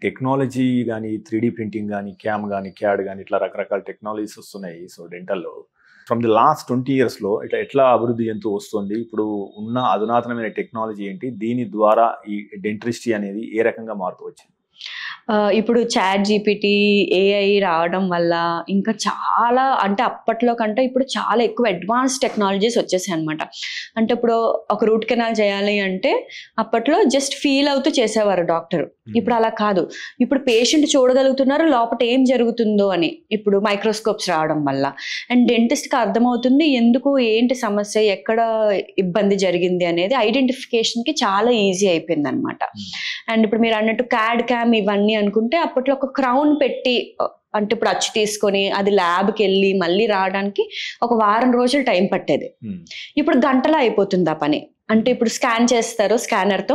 Technology గానీ, 3 printing గానీ, cam గానీ, క్యాడ్ గానీ ఇట్లా రకరకాల టెక్నాలజీస్ వస్తున్నాయి. సో, డెంటల్‌లో. ఫ్రమ్ ది లాస్ట్ 20 ఇయర్స్‌లో ఎట్లా అభివృద్ధి చెందుతూ వస్తుంది? ఇప్పుడు ఉన్న అధునాతనమైన టెక్నాలజీ ఏంటి? దీని ద్వారా ఈ డెంటిస్ట్రీ అనేది ఏ రకంగా మారుతూ వచ్చింది? ఇప్పుడు చాట్ జీపీటీ, ఏఐ రావడం వల్ల ఇంకా చాలా అంటే అప్పట్లో కంటే ఇప్పుడు చాలా ఎక్కువ అడ్వాన్స్ టెక్నాలజీస్ వచ్చేసాయి అనమాట. అంటే ఇప్పుడు ఒక రూట్ కెనాల్ చేయాలి అంటే అప్పట్లో జస్ట్ ఫీల్ అవుతూ చేసేవారు డాక్టర్. ఇప్పుడు అలా కాదు. ఇప్పుడు పేషెంట్ చూడగలుగుతున్నారు లోపల ఏం జరుగుతుందో అని. ఇప్పుడు మైక్రోస్కోప్స్ రావడం వల్ల అండ్ డెంటిస్ట్కి అర్థమవుతుంది ఎందుకు, ఏంటి సమస్య, ఎక్కడ ఇబ్బంది జరిగింది అనేది ఐడెంటిఫికేషన్కి చాలా ఈజీ అయిపోయింది అనమాట. అండ్ ఇప్పుడు మీరు అన్నట్టు క్యాడ్ క్యామ్ ఇవన్నీ అనుకుంటే అప్పట్లో ఒక క్రౌన్ పెట్టి అంటే ఇప్పుడు అచ్చు తీసుకొని అది ల్యాబ్కి వెళ్ళి మళ్ళీ రావడానికి ఒక వారం రోజులు టైం పట్టేది. ఇప్పుడు గంటలో అయిపోతుంది ఆ పని. అంటే ఇప్పుడు స్కాన్ చేస్తారు స్కానర్తో,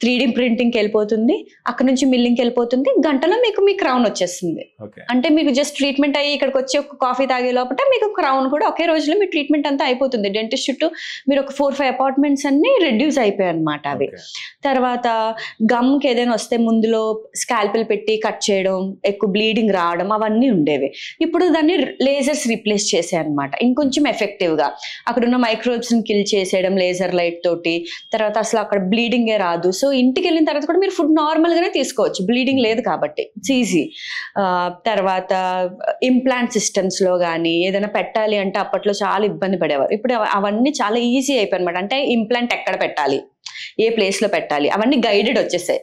3D ప్రింటింగ్కి వెళ్ళిపోతుంది, అక్కడ నుంచి మిల్లింగ్కి వెళ్ళిపోతుంది, గంటలో మీకు మీ క్రౌన్ వచ్చేస్తుంది. అంటే మీకు జస్ట్ ట్రీట్మెంట్ అయ్యి ఇక్కడికి వచ్చి ఒక కాఫీ తాగే లోపల మీకు క్రౌన్ కూడా ఒకే రోజులో మీ ట్రీట్మెంట్ అంతా అయిపోతుంది. డెంటిస్ట్ చుట్టూ మీరు ఒక 4-5 అపార్ట్మెంట్స్ అన్ని రెడ్యూస్ అయిపోయాయి అనమాట అవి. తర్వాత గమ్కి ఏదైనా వస్తే ముందులో స్కాల్పెల్ పెట్టి కట్ చేయడం, ఎక్కువ బ్లీడింగ్ రావడం అవన్నీ ఉండేవి. ఇప్పుడు దాన్ని లేజర్స్ రీప్లేస్ చేసాయి అనమాట, ఇంకొంచెం ఎఫెక్టివ్గా. అక్కడ ఉన్న మైక్రోబ్స్ని కిల్ చేసేయడం లేజర్ లైట్ తోటి. తర్వాత అసలు అక్కడ బ్లీడింగే రాదు. సో ఇంటికి వెళ్ళిన తర్వాత కూడా మీరు ఫుడ్ నార్మల్గానే తీసుకోవచ్చు, బ్లీడింగ్ లేదు కాబట్టి ఇట్స్ ఈజీ. తర్వాత ఇంప్లాంట్ సిస్టమ్స్లో కానీ ఏదైనా పెట్టాలి అంటే అప్పట్లో చాలా ఇబ్బంది పడేవారు. ఇప్పుడు అవన్నీ చాలా ఈజీ అయిపోయి అనమాట. అంటే ఇంప్లాంట్ ఎక్కడ పెట్టాలి, ఏ ప్లేస్లో పెట్టాలి అవన్నీ గైడెడ్ వచ్చేసాయి.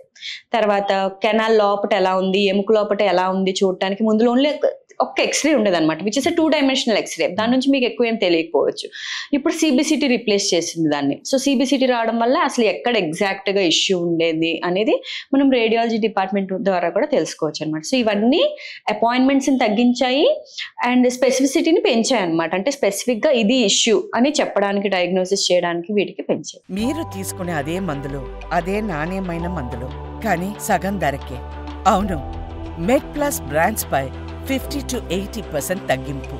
తర్వాత కెనాల్ లోపట ఎలా ఉంది, ఎముక లోపట ఎలా ఉంది చూడటానికి ముందులో ఓన్లీ ఒక్క ఎక్స్రే ఉండేది అనమాట, విచ్ ఇస్ 2 డైమెన్షనల్ ఎక్స్రే. దాని నుంచి మీకు ఎక్కువ ఏం తెలియకపోవచ్చు. ఇప్పుడు సిబిసిటీ రీప్లేస్ చేసింది దాన్ని. సో సిబిసిటీ రావడం వల్ల అసలు ఎక్కడ ఎగ్జాక్ట్గా ఇష్యూ ఉండేది అనేది మనం రేడియాలజీ డిపార్ట్మెంట్ ద్వారా కూడా తెలుసుకోవచ్చు అనమాట. సో ఇవన్నీ అపాయింట్మెంట్స్ని తగ్గించాయి అండ్ స్పెసిఫిసిటీని పెంచాయి అనమాట. అంటే స్పెసిఫిక్గా ఇది ఇష్యూ అని చెప్పడానికి, డయాగ్నోసిస్ చేయడానికి వీటికి పెంచాయి. మీరు తీసుకునే అదే మందులు, అదే నాణ్యమైన మందులు, కానీ సగం ధరకే. అవును, మెడ్ ప్లస్ బ్రాండ్స్ పై 50 to 80% తగ్గింపు.